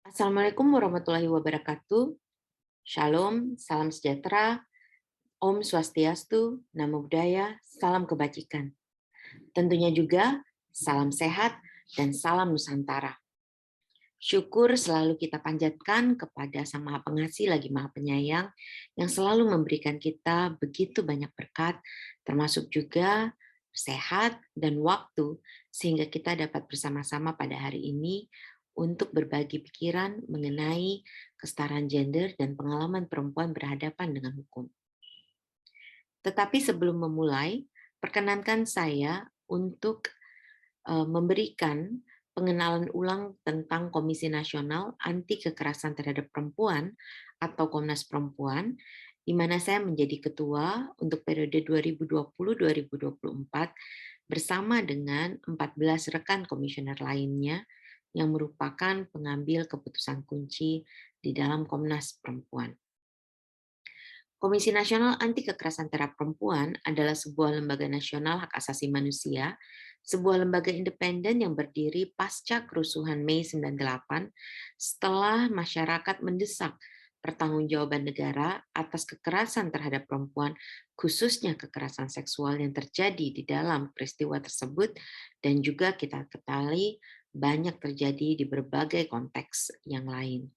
Assalamualaikum warahmatullahi wabarakatuh. Shalom, salam sejahtera, Om Swastiastu, Namo Buddhaya, salam kebajikan. Tentunya juga salam sehat dan salam Nusantara. Syukur selalu kita panjatkan kepada Sang Maha Pengasih lagi Maha Penyayang yang selalu memberikan kita begitu banyak berkat, termasuk juga sehat dan waktu, sehingga kita dapat bersama-sama pada hari ini untuk berbagi pikiran mengenai kesetaraan gender dan pengalaman perempuan berhadapan dengan hukum. Tetapi sebelum memulai, perkenankan saya untuk memberikan pengenalan ulang tentang Komisi Nasional Anti Kekerasan Terhadap Perempuan atau Komnas Perempuan, di mana saya menjadi ketua untuk periode 2020-2024 bersama dengan 14 rekan komisioner lainnya yang merupakan pengambil keputusan kunci di dalam Komnas Perempuan. Komisi Nasional Anti Kekerasan Terhadap Perempuan adalah sebuah lembaga nasional hak asasi manusia, sebuah lembaga independen yang berdiri pasca kerusuhan Mei 98 setelah masyarakat mendesak pertanggungjawaban negara atas kekerasan terhadap perempuan, khususnya kekerasan seksual yang terjadi di dalam peristiwa tersebut, dan juga kita ketahui banyak terjadi di berbagai konteks yang lain.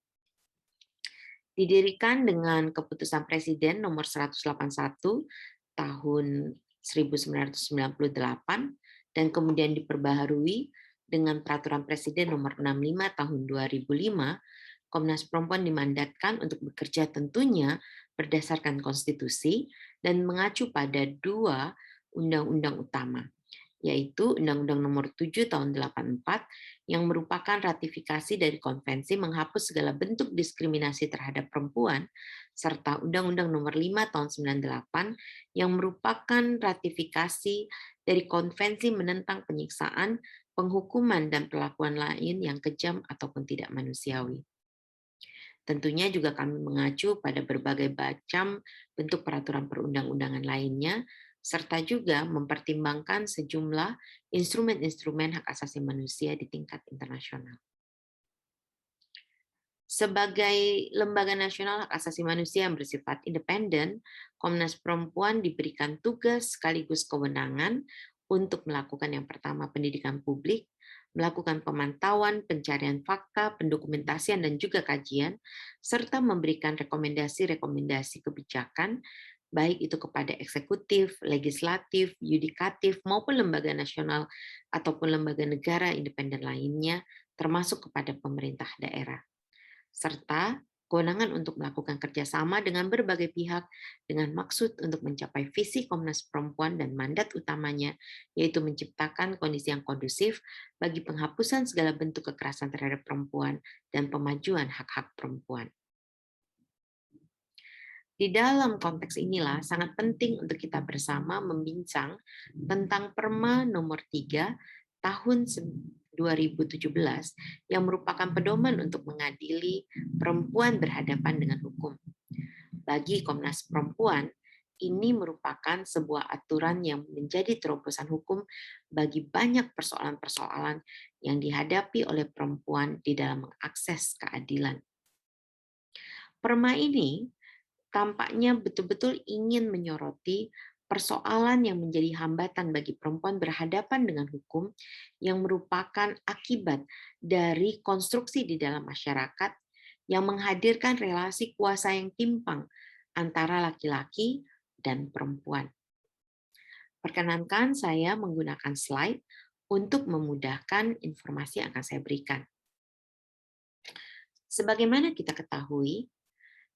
Didirikan dengan keputusan Presiden nomor 181 tahun 1998 dan kemudian diperbaharui dengan Peraturan Presiden nomor 65 tahun 2005, Komnas Perempuan dimandatkan untuk bekerja tentunya berdasarkan konstitusi dan mengacu pada dua undang-undang utama, yaitu Undang-Undang Nomor 7 Tahun 84 yang merupakan ratifikasi dari Konvensi menghapus segala bentuk diskriminasi terhadap perempuan, serta Undang-Undang Nomor 5 Tahun 98 yang merupakan ratifikasi dari Konvensi menentang penyiksaan, penghukuman, dan perlakuan lain yang kejam ataupun tidak manusiawi. Tentunya juga kami mengacu pada berbagai macam bentuk peraturan perundang-undangan lainnya, serta juga mempertimbangkan sejumlah instrumen-instrumen hak asasi manusia di tingkat internasional. Sebagai lembaga nasional hak asasi manusia yang bersifat independen, Komnas Perempuan diberikan tugas sekaligus kewenangan untuk melakukan yang pertama pendidikan publik, melakukan pemantauan, pencarian fakta, pendokumentasian, dan juga kajian, serta memberikan rekomendasi-rekomendasi kebijakan, baik itu kepada eksekutif, legislatif, yudikatif, maupun lembaga nasional ataupun lembaga negara independen lainnya, termasuk kepada pemerintah daerah, serta kewenangan untuk melakukan kerjasama dengan berbagai pihak dengan maksud untuk mencapai visi Komnas Perempuan dan mandat utamanya, yaitu menciptakan kondisi yang kondusif bagi penghapusan segala bentuk kekerasan terhadap perempuan dan pemajuan hak-hak perempuan. Di dalam konteks inilah sangat penting untuk kita bersama membincang tentang Perma nomor 3 tahun 2017 yang merupakan pedoman untuk mengadili perempuan berhadapan dengan hukum. Bagi Komnas Perempuan, ini merupakan sebuah aturan yang menjadi terobosan hukum bagi banyak persoalan-persoalan yang dihadapi oleh perempuan di dalam mengakses keadilan. Perma ini tampaknya betul-betul ingin menyoroti persoalan yang menjadi hambatan bagi perempuan berhadapan dengan hukum yang merupakan akibat dari konstruksi di dalam masyarakat yang menghadirkan relasi kuasa yang timpang antara laki-laki dan perempuan. Perkenankan saya menggunakan slide untuk memudahkan informasi yang akan saya berikan. Sebagaimana kita ketahui,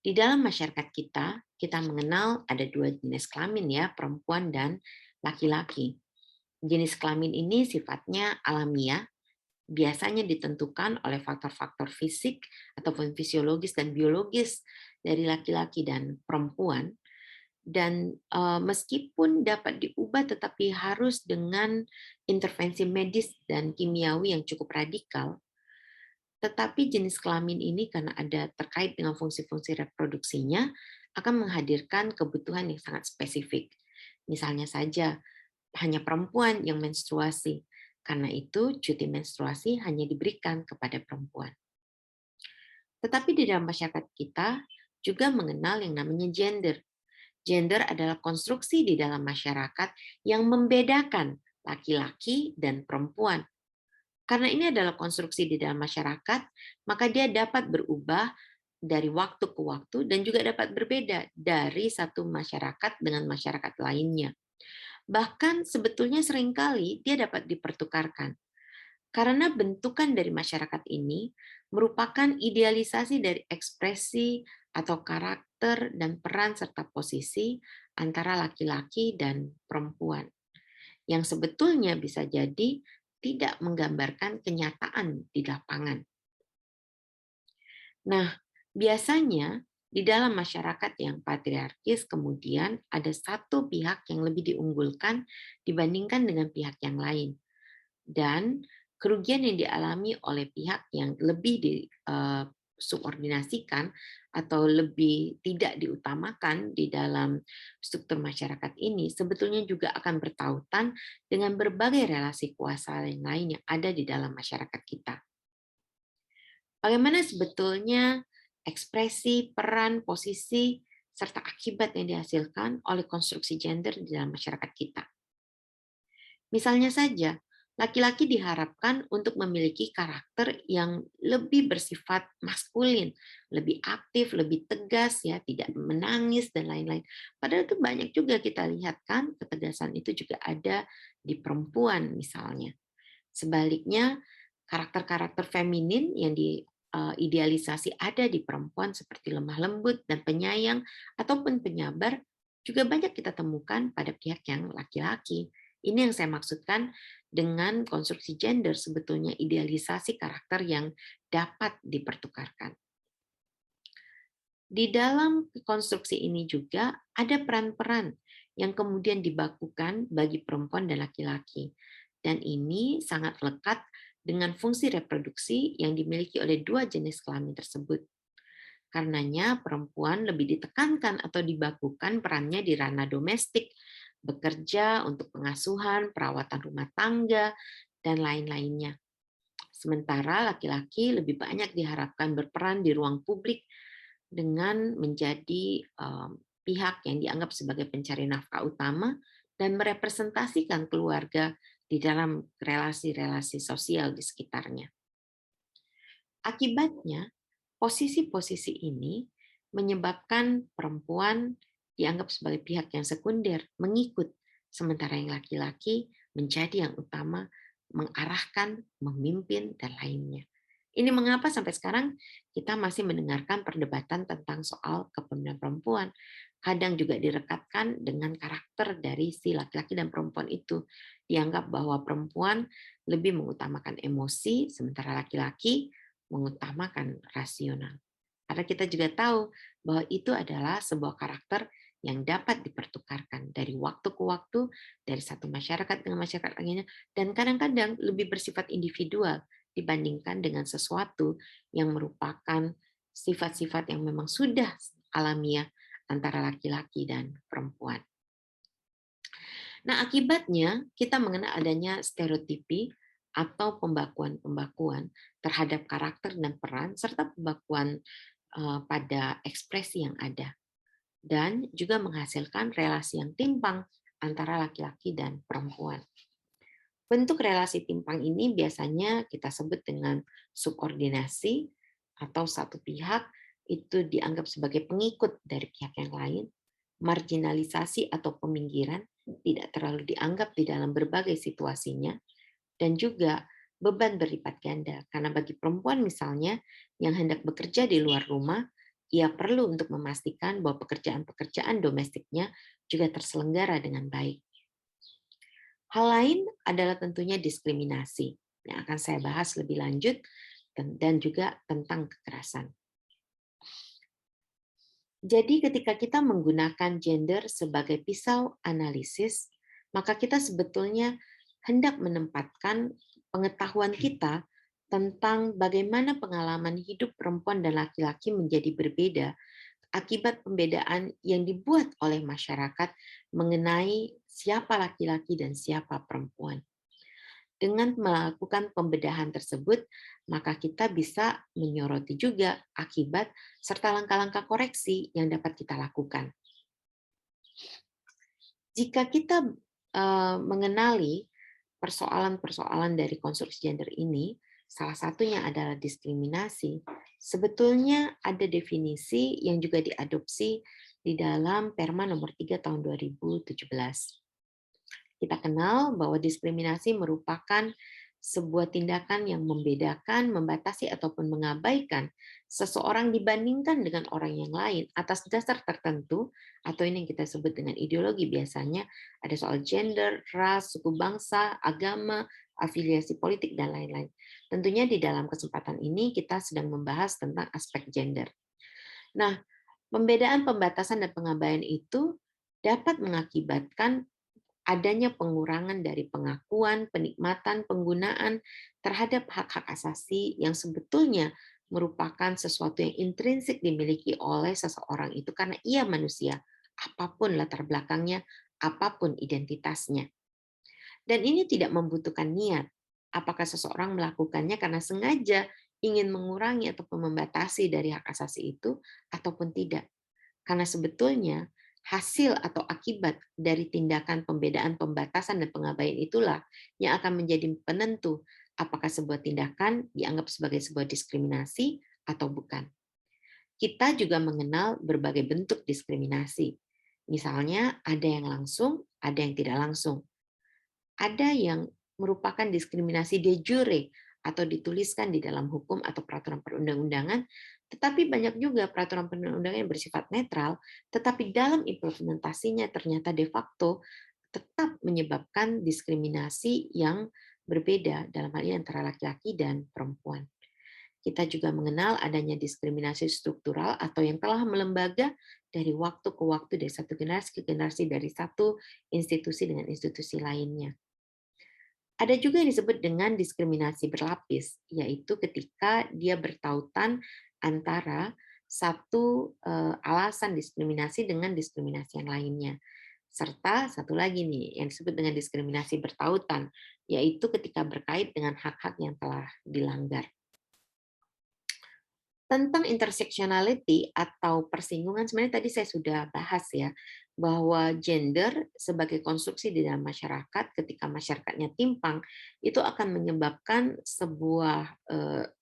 di dalam masyarakat kita, kita mengenal ada dua jenis kelamin ya, perempuan dan laki-laki. Jenis kelamin ini sifatnya alamiah, biasanya ditentukan oleh faktor-faktor fisik ataupun fisiologis dan biologis dari laki-laki dan perempuan. Dan meskipun dapat diubah tetapi harus dengan intervensi medis dan kimiawi yang cukup radikal, tetapi jenis kelamin ini karena ada terkait dengan fungsi-fungsi reproduksinya akan menghadirkan kebutuhan yang sangat spesifik. Misalnya saja, hanya perempuan yang menstruasi. Karena itu, cuti menstruasi hanya diberikan kepada perempuan. Tetapi di dalam masyarakat kita juga mengenal yang namanya gender. Gender adalah konstruksi di dalam masyarakat yang membedakan laki-laki dan perempuan. Karena ini adalah konstruksi di dalam masyarakat, maka dia dapat berubah dari waktu ke waktu dan juga dapat berbeda dari satu masyarakat dengan masyarakat lainnya. Bahkan sebetulnya seringkali dia dapat dipertukarkan. Karena bentukan dari masyarakat ini merupakan idealisasi dari ekspresi atau karakter dan peran serta posisi antara laki-laki dan perempuan, yang sebetulnya bisa jadi tidak menggambarkan kenyataan di lapangan. Nah, biasanya di dalam masyarakat yang patriarkis kemudian ada satu pihak yang lebih diunggulkan dibandingkan dengan pihak yang lain. Dan kerugian yang dialami oleh pihak yang lebih disubordinasikan atau lebih tidak diutamakan di dalam struktur masyarakat ini sebetulnya juga akan bertautan dengan berbagai relasi kuasa yang lain yang ada di dalam masyarakat kita. Bagaimana sebetulnya ekspresi, peran, posisi, serta akibat yang dihasilkan oleh konstruksi gender di dalam masyarakat kita? Misalnya saja, laki-laki diharapkan untuk memiliki karakter yang lebih bersifat maskulin, lebih aktif, lebih tegas, ya, tidak menangis dan lain-lain. Padahal itu banyak juga kita lihat kan, ketegasan itu juga ada di perempuan misalnya. Sebaliknya, karakter-karakter feminin yang diidealisasi ada di perempuan seperti lemah lembut dan penyayang ataupun penyabar juga banyak kita temukan pada pihak yang laki-laki. Ini yang saya maksudkan dengan konstruksi gender, sebetulnya idealisasi karakter yang dapat dipertukarkan. Di dalam konstruksi ini juga ada peran-peran yang kemudian dibakukan bagi perempuan dan laki-laki. Dan ini sangat lekat dengan fungsi reproduksi yang dimiliki oleh dua jenis kelamin tersebut. Karenanya perempuan lebih ditekankan atau dibakukan perannya di ranah domestik, bekerja untuk pengasuhan, perawatan rumah tangga, dan lain-lainnya. Sementara laki-laki lebih banyak diharapkan berperan di ruang publik dengan menjadi pihak yang dianggap sebagai pencari nafkah utama dan merepresentasikan keluarga di dalam relasi-relasi sosial di sekitarnya. Akibatnya, posisi-posisi ini menyebabkan perempuan dianggap sebagai pihak yang sekunder, mengikut, sementara yang laki-laki menjadi yang utama, mengarahkan, memimpin, dan lainnya. Ini mengapa sampai sekarang kita masih mendengarkan perdebatan tentang soal kepemimpinan perempuan. Kadang juga direkatkan dengan karakter dari si laki-laki dan perempuan itu. Dianggap bahwa perempuan lebih mengutamakan emosi, sementara laki-laki mengutamakan rasional. Karena kita juga tahu bahwa itu adalah sebuah karakter yang dapat dipertukarkan dari waktu ke waktu, dari satu masyarakat dengan masyarakat lainnya, dan kadang-kadang lebih bersifat individual dibandingkan dengan sesuatu yang merupakan sifat-sifat yang memang sudah alamiah antara laki-laki dan perempuan. Nah, akibatnya kita mengenal adanya stereotipi atau pembakuan-pembakuan terhadap karakter dan peran, serta pembakuan pada ekspresi yang ada. Dan juga menghasilkan relasi yang timpang antara laki-laki dan perempuan. Bentuk relasi timpang ini biasanya kita sebut dengan subordinasi, atau satu pihak itu dianggap sebagai pengikut dari pihak yang lain, marginalisasi atau peminggiran, tidak terlalu dianggap di dalam berbagai situasinya, dan juga beban berlipat ganda. Karena bagi perempuan misalnya yang hendak bekerja di luar rumah, ia perlu untuk memastikan bahwa pekerjaan-pekerjaan domestiknya juga terselenggara dengan baik. Hal lain adalah tentunya diskriminasi, yang akan saya bahas lebih lanjut, dan juga tentang kekerasan. Jadi ketika kita menggunakan gender sebagai pisau analisis, maka kita sebetulnya hendak menempatkan pengetahuan kita tentang bagaimana pengalaman hidup perempuan dan laki-laki menjadi berbeda akibat pembedaan yang dibuat oleh masyarakat mengenai siapa laki-laki dan siapa perempuan. Dengan melakukan pembedahan tersebut, maka kita bisa menyoroti juga akibat serta langkah-langkah koreksi yang dapat kita lakukan. Jika kita mengenali persoalan-persoalan dari konstruksi gender ini, salah satunya adalah diskriminasi. Sebetulnya ada definisi yang juga diadopsi di dalam Perma nomor 3 tahun 2017. Kita kenal bahwa diskriminasi merupakan sebuah tindakan yang membedakan, membatasi, ataupun mengabaikan seseorang dibandingkan dengan orang yang lain atas dasar tertentu, atau ini yang kita sebut dengan ideologi biasanya, ada soal gender, ras, suku bangsa, agama, afiliasi politik, dan lain-lain. Tentunya di dalam kesempatan ini kita sedang membahas tentang aspek gender. Nah, pembedaan, pembatasan, dan pengabaian itu dapat mengakibatkan adanya pengurangan dari pengakuan, penikmatan, penggunaan terhadap hak-hak asasi yang sebetulnya merupakan sesuatu yang intrinsik dimiliki oleh seseorang itu karena ia manusia, apapun latar belakangnya, apapun identitasnya. Dan ini tidak membutuhkan niat. Apakah seseorang melakukannya karena sengaja ingin mengurangi atau membatasi dari hak asasi itu ataupun tidak. Karena sebetulnya hasil atau akibat dari tindakan pembedaan, pembatasan, dan pengabaian itulah yang akan menjadi penentu apakah sebuah tindakan dianggap sebagai sebuah diskriminasi atau bukan. Kita juga mengenal berbagai bentuk diskriminasi. Misalnya ada yang langsung, ada yang tidak langsung. Ada yang merupakan diskriminasi de jure atau dituliskan di dalam hukum atau peraturan perundang-undangan, tetapi banyak juga peraturan perundang-undangan yang bersifat netral, tetapi dalam implementasinya ternyata de facto tetap menyebabkan diskriminasi yang berbeda dalam hal ini antara laki-laki dan perempuan. Kita juga mengenal adanya diskriminasi struktural atau yang telah melembaga dari waktu ke waktu dari satu generasi ke generasi dari satu institusi dengan institusi lainnya. Ada juga yang disebut dengan diskriminasi berlapis, yaitu ketika dia bertautan antara satu alasan diskriminasi dengan diskriminasi yang lainnya. Serta satu lagi nih yang disebut dengan diskriminasi bertautan, yaitu ketika berkait dengan hak-hak yang telah dilanggar. Tentang intersectionality atau persinggungan, sebenarnya tadi saya sudah bahas ya, bahwa gender sebagai konstruksi di dalam masyarakat, ketika masyarakatnya timpang, itu akan menyebabkan sebuah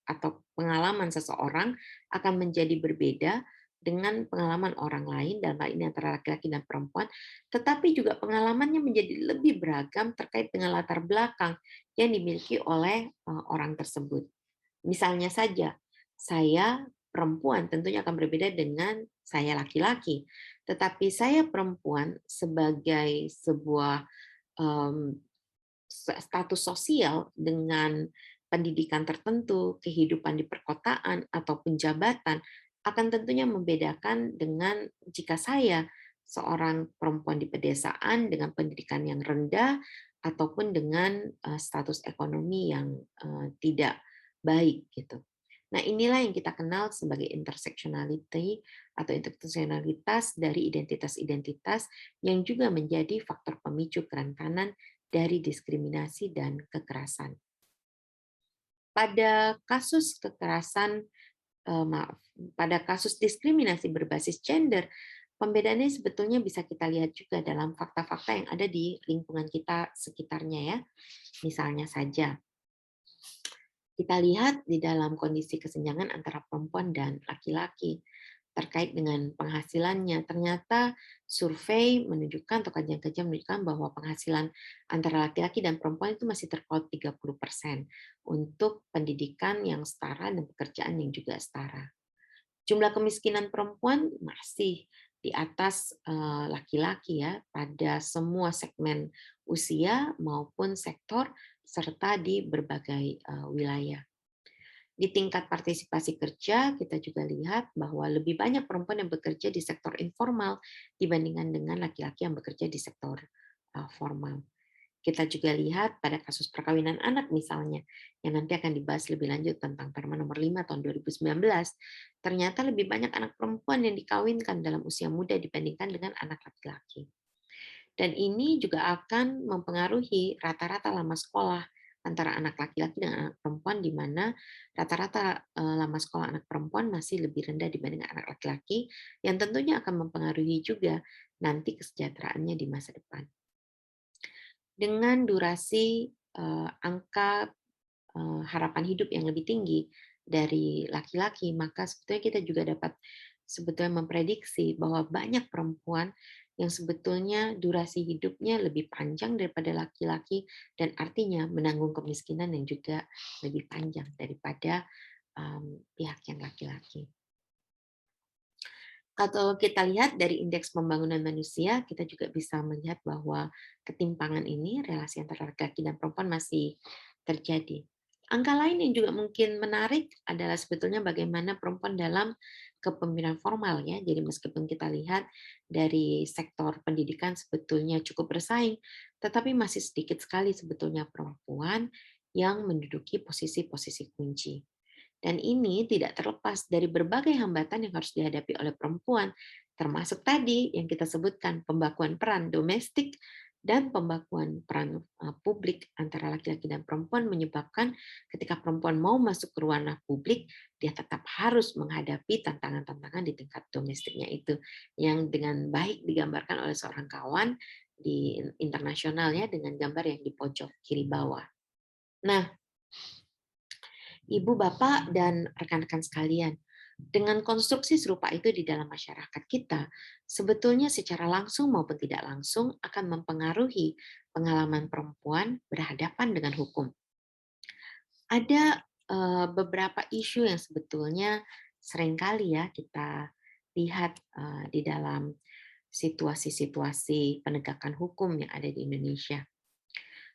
atau pengalaman seseorang akan menjadi berbeda dengan pengalaman orang lain, dan hal ini antara laki-laki dan perempuan, tetapi juga pengalamannya menjadi lebih beragam terkait dengan latar belakang yang dimiliki oleh orang tersebut. Misalnya saja, saya perempuan tentunya akan berbeda dengan saya laki-laki. Tetapi saya perempuan sebagai sebuah status sosial dengan pendidikan tertentu, kehidupan di perkotaan, ataupun jabatan, akan tentunya membedakan dengan jika saya seorang perempuan di pedesaan dengan pendidikan yang rendah, ataupun dengan status ekonomi yang tidak baik gitu. Nah, inilah yang kita kenal sebagai intersectionality atau interseksionalitas dari identitas-identitas yang juga menjadi faktor pemicu kerentanan dari diskriminasi dan kekerasan. Pada kasus kekerasan, pada kasus diskriminasi berbasis gender, pembedaannya sebetulnya bisa kita lihat juga dalam fakta-fakta yang ada di lingkungan kita sekitarnya ya. Misalnya saja, kita lihat di dalam kondisi kesenjangan antara perempuan dan laki-laki terkait dengan penghasilannya. Ternyata survei menunjukkan atau kajian-kajian menunjukkan bahwa penghasilan antara laki-laki dan perempuan itu masih terpaut 30% untuk pendidikan yang setara dan pekerjaan yang juga setara. Jumlah kemiskinan perempuan masih di atas laki-laki ya pada semua segmen usia maupun sektor serta di berbagai wilayah. Di tingkat partisipasi kerja, kita juga lihat bahwa lebih banyak perempuan yang bekerja di sektor informal dibandingkan dengan laki-laki yang bekerja di sektor formal. Kita juga lihat pada kasus perkawinan anak misalnya, yang nanti akan dibahas lebih lanjut tentang Perma nomor 5 tahun 2019, ternyata lebih banyak anak perempuan yang dikawinkan dalam usia muda dibandingkan dengan anak laki-laki. Dan ini juga akan mempengaruhi rata-rata lama sekolah antara anak laki-laki dan anak perempuan, di mana rata-rata lama sekolah anak perempuan masih lebih rendah dibandingkan anak laki-laki, yang tentunya akan mempengaruhi juga nanti kesejahteraannya di masa depan. Dengan durasi angka harapan hidup yang lebih tinggi dari laki-laki, maka sebetulnya kita juga dapat sebetulnya memprediksi bahwa banyak perempuan yang sebetulnya durasi hidupnya lebih panjang daripada laki-laki dan artinya menanggung kemiskinan yang juga lebih panjang daripada pihak yang laki-laki. Kalau kita lihat dari indeks pembangunan manusia, kita juga bisa melihat bahwa ketimpangan ini, relasi antara laki-laki dan perempuan masih terjadi. Angka lain yang juga mungkin menarik adalah sebetulnya bagaimana perempuan dalam kepemimpinan formal ya. Jadi meskipun kita lihat dari sektor pendidikan sebetulnya cukup bersaing, tetapi masih sedikit sekali sebetulnya perempuan yang menduduki posisi-posisi kunci. Dan ini tidak terlepas dari berbagai hambatan yang harus dihadapi oleh perempuan, termasuk tadi yang kita sebutkan pembakuan peran domestik dan pembakuan peran publik antara laki-laki dan perempuan menyebabkan ketika perempuan mau masuk ke ranah publik, dia tetap harus menghadapi tantangan-tantangan di tingkat domestiknya itu, yang dengan baik digambarkan oleh seorang kawan di internasionalnya dengan gambar yang di pojok kiri bawah. Nah, Ibu, Bapak, dan rekan-rekan sekalian, dengan konstruksi serupa itu di dalam masyarakat kita, sebetulnya secara langsung maupun tidak langsung akan mempengaruhi pengalaman perempuan berhadapan dengan hukum. Ada beberapa isu yang sebetulnya seringkali ya kita lihat di dalam situasi-situasi penegakan hukum yang ada di Indonesia.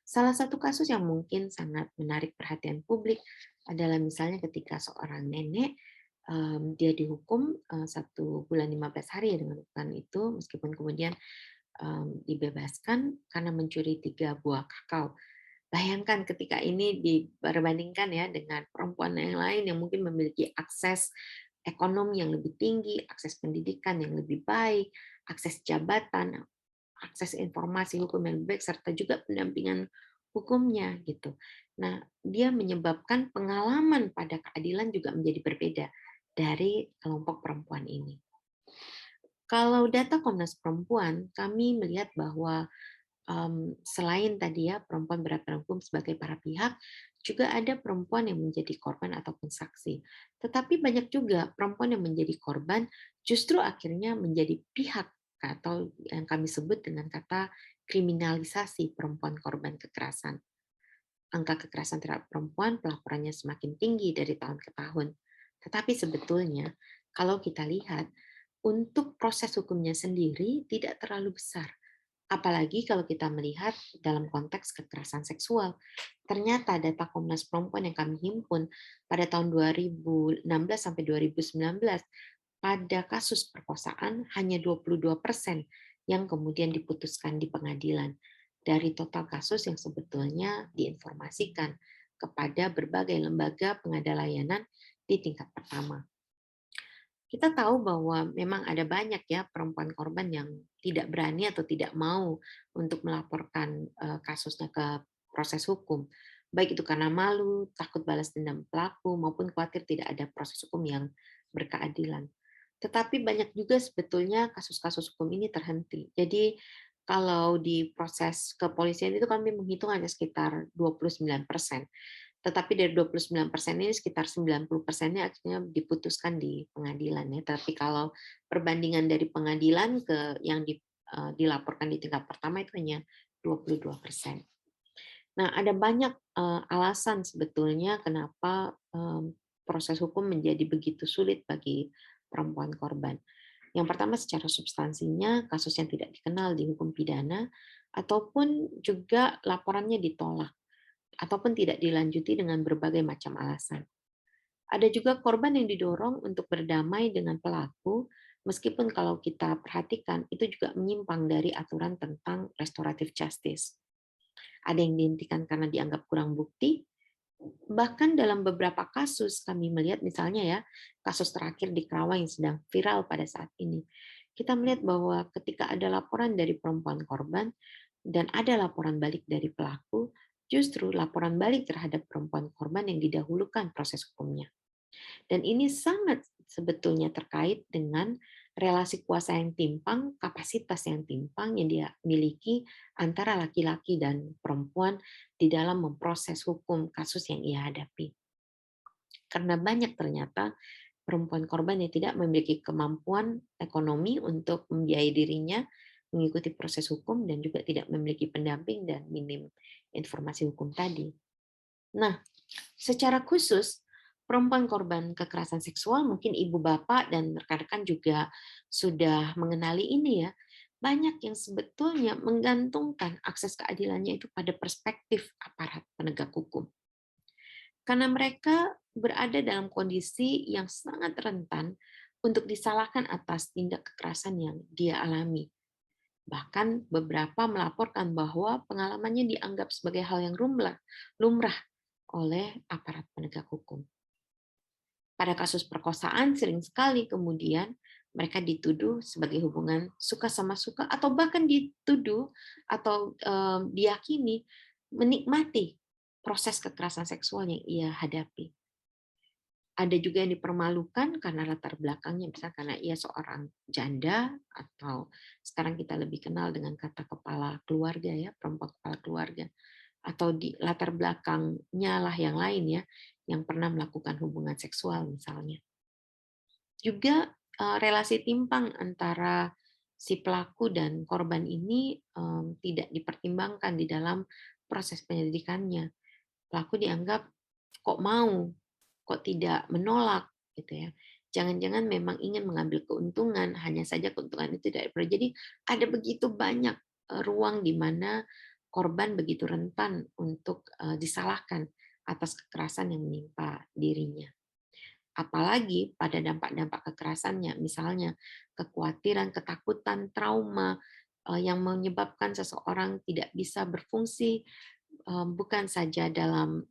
Salah satu kasus yang mungkin sangat menarik perhatian publik adalah misalnya ketika seorang nenek dia dihukum 1 bulan 15 hari ya dengan hukuman itu, meskipun kemudian dibebaskan karena mencuri 3 buah kakao. Bayangkan ketika ini diperbandingkan ya dengan perempuan yang lain yang mungkin memiliki akses ekonomi yang lebih tinggi, akses pendidikan yang lebih baik, akses jabatan, akses informasi hukum yang baik, serta juga pendampingan hukumnya gitu. Nah, dia menyebabkan pengalaman pada keadilan juga menjadi berbeda dari kelompok perempuan ini. Kalau data Komnas Perempuan, kami melihat bahwa selain tadi ya perempuan berhadapan hukum sebagai para pihak, juga ada perempuan yang menjadi korban ataupun saksi. Tetapi banyak juga perempuan yang menjadi korban justru akhirnya menjadi pihak atau yang kami sebut dengan kata kriminalisasi perempuan korban kekerasan. Angka kekerasan terhadap perempuan pelaporannya semakin tinggi dari tahun ke tahun. Tetapi sebetulnya kalau kita lihat untuk proses hukumnya sendiri tidak terlalu besar. Apalagi kalau kita melihat dalam konteks kekerasan seksual. Ternyata data Komnas Perempuan yang kami himpun pada tahun 2016 sampai 2019, pada kasus perkosaan hanya 22% yang kemudian diputuskan di pengadilan dari total kasus yang sebetulnya diinformasikan kepada berbagai lembaga pengada layanan di tingkat pertama. Kita tahu bahwa memang ada banyak ya perempuan korban yang tidak berani atau tidak mau untuk melaporkan kasusnya ke proses hukum. Baik itu karena malu, takut balas dendam pelaku, maupun khawatir tidak ada proses hukum yang berkeadilan. Tetapi banyak juga sebetulnya kasus-kasus hukum ini terhenti. Jadi kalau di proses kepolisian itu kami menghitung hanya sekitar 29%. Tetapi dari 29% ini sekitar 90%-nya akhirnya diputuskan di pengadilan ya. Tapi kalau perbandingan dari pengadilan ke yang dilaporkan di tingkat pertama itu hanya 22%. Nah, ada banyak alasan sebetulnya kenapa proses hukum menjadi begitu sulit bagi perempuan korban. Yang pertama secara substansinya kasus yang tidak dikenal di hukum pidana ataupun juga laporannya ditolak ataupun tidak dilanjuti dengan berbagai macam alasan. Ada juga korban yang didorong untuk berdamai dengan pelaku, meskipun kalau kita perhatikan itu juga menyimpang dari aturan tentang restoratif justice. Ada yang dihentikan karena dianggap kurang bukti, bahkan dalam beberapa kasus kami melihat misalnya ya, kasus terakhir di Kerawang yang sedang viral pada saat ini. Kita melihat bahwa ketika ada laporan dari perempuan korban dan ada laporan balik dari pelaku, justru laporan balik terhadap perempuan korban yang didahulukan proses hukumnya. Dan ini sangat sebetulnya terkait dengan relasi kuasa yang timpang, kapasitas yang timpang yang dia miliki antara laki-laki dan perempuan di dalam memproses hukum kasus yang ia hadapi. Karena banyak ternyata perempuan korban yang tidak memiliki kemampuan ekonomi untuk membiayai dirinya mengikuti proses hukum dan juga tidak memiliki pendamping dan minim informasi hukum tadi. Nah, secara khusus perempuan korban kekerasan seksual mungkin ibu bapak dan rekan-rekan juga sudah mengenali ini ya. Banyak yang sebetulnya menggantungkan akses keadilannya itu pada perspektif aparat penegak hukum. Karena mereka berada dalam kondisi yang sangat rentan untuk disalahkan atas tindak kekerasan yang dia alami. Bahkan beberapa melaporkan bahwa pengalamannya dianggap sebagai hal yang lumrah oleh aparat penegak hukum. Pada kasus perkosaan sering sekali kemudian mereka dituduh sebagai hubungan suka sama suka atau bahkan dituduh atau diyakini menikmati proses kekerasan seksual yang ia hadapi. Ada juga yang dipermalukan karena latar belakangnya, misalnya karena ia seorang janda, atau sekarang kita lebih kenal dengan kata kepala keluarga ya, perempuan kepala keluarga, atau di latar belakangnya lah yang lain ya, yang pernah melakukan hubungan seksual misalnya. Juga relasi timpang antara si pelaku dan korban ini tidak dipertimbangkan di dalam proses penyelidikannya. Pelaku dianggap kok mau, kok tidak menolak gitu ya. Jangan-jangan memang ingin mengambil keuntungan, hanya saja keuntungan itu tidak perlu. Jadi ada begitu banyak ruang di mana korban begitu rentan untuk disalahkan atas kekerasan yang menimpa dirinya. Apalagi pada dampak-dampak kekerasannya, misalnya kekhawatiran, ketakutan, trauma yang menyebabkan seseorang tidak bisa berfungsi bukan saja dalam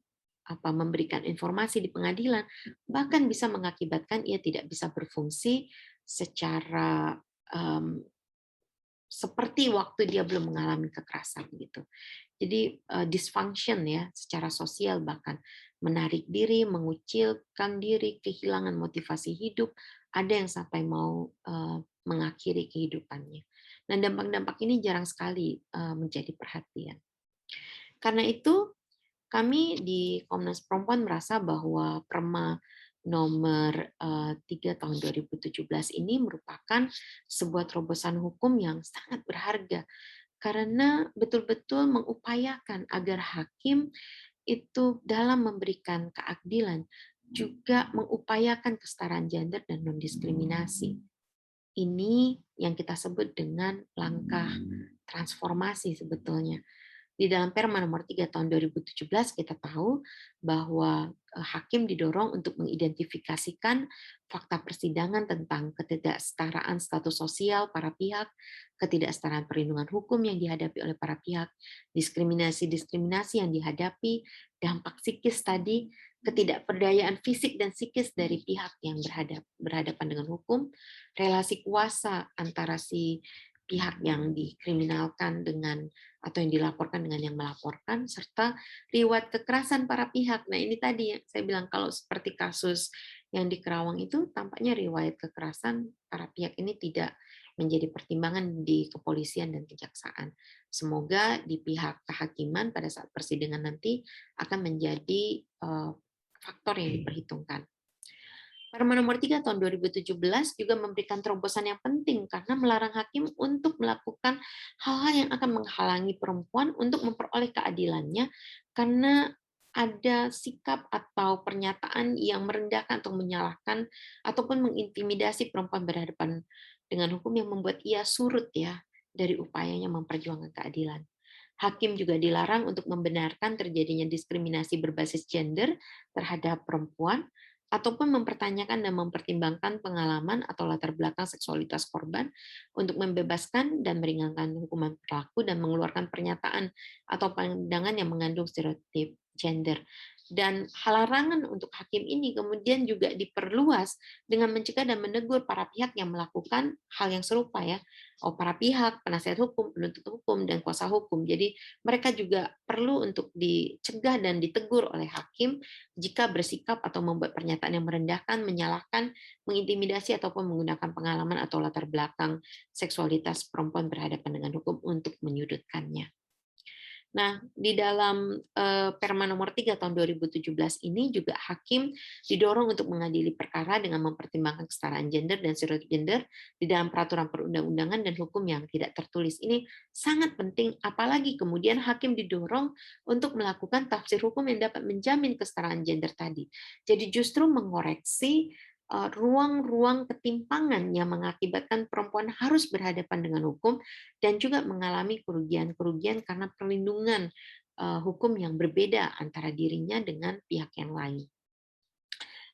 memberikan informasi di pengadilan, bahkan bisa mengakibatkan ia tidak bisa berfungsi secara seperti waktu dia belum mengalami kekerasan gitu. Jadi dysfunction ya secara sosial, bahkan menarik diri, mengucilkan diri, kehilangan motivasi hidup, ada yang sampai mau mengakhiri kehidupannya. Nah, dampak-dampak ini jarang sekali menjadi perhatian. Karena itu kami di Komnas Perempuan merasa bahwa Perma nomor 3 tahun 2017 ini merupakan sebuah terobosan hukum yang sangat berharga karena betul-betul mengupayakan agar hakim itu dalam memberikan keadilan juga mengupayakan kesetaraan gender dan non-diskriminasi. Ini yang kita sebut dengan langkah transformasi sebetulnya. Di dalam Perma nomor 3 tahun 2017 kita tahu bahwa hakim didorong untuk mengidentifikasikan fakta persidangan tentang ketidaksetaraan status sosial para pihak, ketidaksetaraan perlindungan hukum yang dihadapi oleh para pihak, diskriminasi-diskriminasi yang dihadapi, dampak psikis tadi, ketidakberdayaan fisik dan psikis dari pihak yang berhadapan dengan hukum, relasi kuasa antara si pihak yang dikriminalkan dengan atau yang dilaporkan dengan yang melaporkan, serta riwayat kekerasan para pihak. Nah ini tadi yang saya bilang, kalau seperti kasus yang di Kerawang itu, tampaknya riwayat kekerasan para pihak ini tidak menjadi pertimbangan di kepolisian dan kejaksaan. Semoga di pihak kehakiman pada saat persidangan nanti akan menjadi faktor yang diperhitungkan. Perma nomor 3 tahun 2017 juga memberikan terobosan yang penting karena melarang hakim untuk melakukan hal-hal yang akan menghalangi perempuan untuk memperoleh keadilannya karena ada sikap atau pernyataan yang merendahkan atau menyalahkan ataupun mengintimidasi perempuan berhadapan dengan hukum yang membuat ia surut ya dari upayanya memperjuangkan keadilan. Hakim juga dilarang untuk membenarkan terjadinya diskriminasi berbasis gender terhadap perempuan ataupun mempertanyakan dan mempertimbangkan pengalaman atau latar belakang seksualitas korban untuk membebaskan dan meringankan hukuman pelaku dan mengeluarkan pernyataan atau pandangan yang mengandung stereotip gender. Dan larangan untuk hakim ini kemudian juga diperluas dengan mencegah dan menegur para pihak yang melakukan hal yang serupa ya. Para pihak, penasihat hukum, penuntut hukum, dan kuasa hukum. Jadi mereka juga perlu untuk dicegah dan ditegur oleh hakim jika bersikap atau membuat pernyataan yang merendahkan, menyalahkan, mengintimidasi, ataupun menggunakan pengalaman atau latar belakang seksualitas perempuan berhadapan dengan hukum untuk menyudutkannya. Nah, di dalam Perma nomor 3 tahun 2017 ini juga hakim didorong untuk mengadili perkara dengan mempertimbangkan kesetaraan gender dan stereotip gender di dalam peraturan perundang-undangan dan hukum yang tidak tertulis. Ini sangat penting, apalagi kemudian hakim didorong untuk melakukan tafsir hukum yang dapat menjamin kesetaraan gender tadi. Jadi justru mengoreksi ruang-ruang ketimpangan yang mengakibatkan perempuan harus berhadapan dengan hukum dan juga mengalami kerugian-kerugian karena perlindungan hukum yang berbeda antara dirinya dengan pihak yang lain.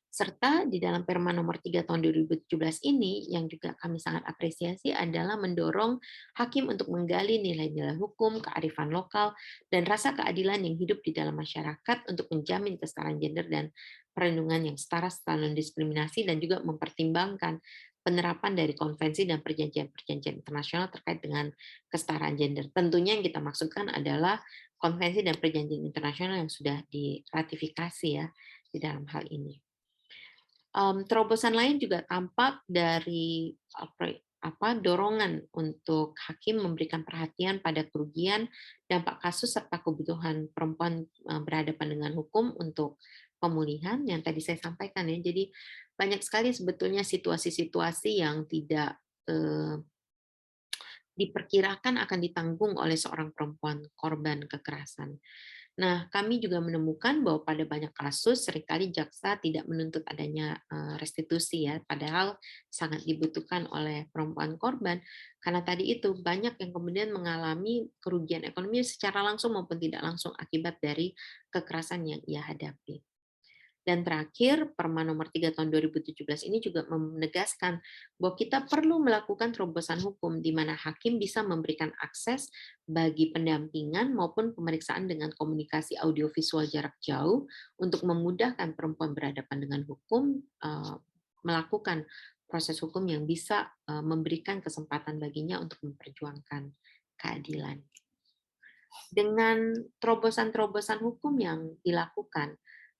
Serta di dalam Perma nomor 3 tahun 2017 ini yang juga kami sangat apresiasi adalah mendorong hakim untuk menggali nilai-nilai hukum, kearifan lokal, dan rasa keadilan yang hidup di dalam masyarakat untuk menjamin kesetaraan gender dan perlindungan yang setara setelah non-diskriminasi dan juga mempertimbangkan penerapan dari konvensi dan perjanjian-perjanjian internasional terkait dengan kesetaraan gender. Tentunya yang kita maksudkan adalah konvensi dan perjanjian internasional yang sudah diratifikasi ya di dalam hal ini. Terobosan lain juga tampak dari dorongan untuk hakim memberikan perhatian pada kerugian, dampak kasus serta kebutuhan perempuan berhadapan dengan hukum untuk pemulihan yang tadi saya sampaikan ya. Jadi banyak sekali sebetulnya situasi-situasi yang tidak diperkirakan akan ditanggung oleh seorang perempuan korban kekerasan. Nah, kami juga menemukan bahwa pada banyak kasus seringkali jaksa tidak menuntut adanya restitusi ya, padahal sangat dibutuhkan oleh perempuan korban karena tadi itu banyak yang kemudian mengalami kerugian ekonomi secara langsung maupun tidak langsung akibat dari kekerasan yang ia hadapi. Dan terakhir, Perma nomor 3 tahun 2017 ini juga menegaskan bahwa kita perlu melakukan terobosan hukum di mana hakim bisa memberikan akses bagi pendampingan maupun pemeriksaan dengan komunikasi audiovisual jarak jauh untuk memudahkan perempuan berhadapan dengan hukum melakukan proses hukum yang bisa memberikan kesempatan baginya untuk memperjuangkan keadilan. Dengan terobosan-terobosan hukum yang dilakukan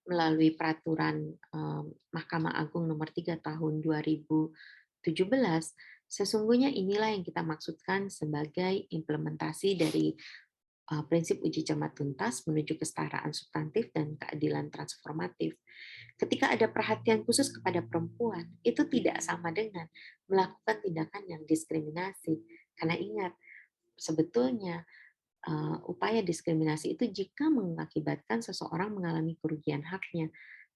melalui peraturan Mahkamah Agung nomor 3 tahun 2017, sesungguhnya inilah yang kita maksudkan sebagai implementasi dari prinsip uji cermat tuntas menuju kesetaraan substantif dan keadilan transformatif. Ketika ada perhatian khusus kepada perempuan, itu tidak sama dengan melakukan tindakan yang diskriminasi. Karena ingat, sebetulnya upaya diskriminasi itu jika mengakibatkan seseorang mengalami kerugian haknya.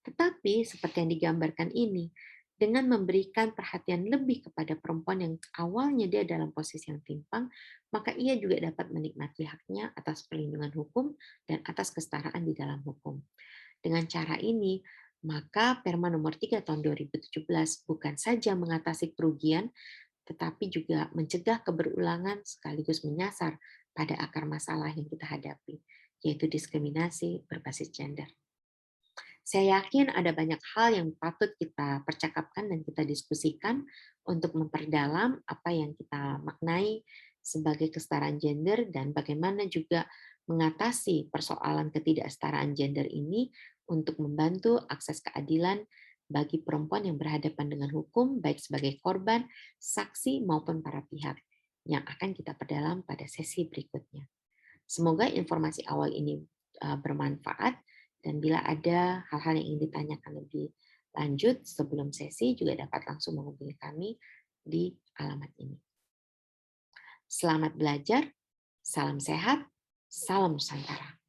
Tetapi seperti yang digambarkan ini, dengan memberikan perhatian lebih kepada perempuan yang awalnya dia dalam posisi yang timpang, maka ia juga dapat menikmati haknya atas perlindungan hukum dan atas kesetaraan di dalam hukum. Dengan cara ini, maka Perma nomor 3 tahun 2017 bukan saja mengatasi kerugian, tetapi juga mencegah keberulangan sekaligus menyasar pada akar masalah yang kita hadapi, yaitu diskriminasi berbasis gender. Saya yakin ada banyak hal yang patut kita percakapkan dan kita diskusikan untuk memperdalam apa yang kita maknai sebagai kesetaraan gender dan bagaimana juga mengatasi persoalan ketidaksetaraan gender ini untuk membantu akses keadilan bagi perempuan yang berhadapan dengan hukum, baik sebagai korban, saksi, maupun para pihak, yang akan kita perdalam pada sesi berikutnya. Semoga informasi awal ini bermanfaat, dan bila ada hal-hal yang ingin ditanyakan lebih lanjut sebelum sesi, juga dapat langsung menghubungi kami di alamat ini. Selamat belajar, salam sehat, salam Nusantara.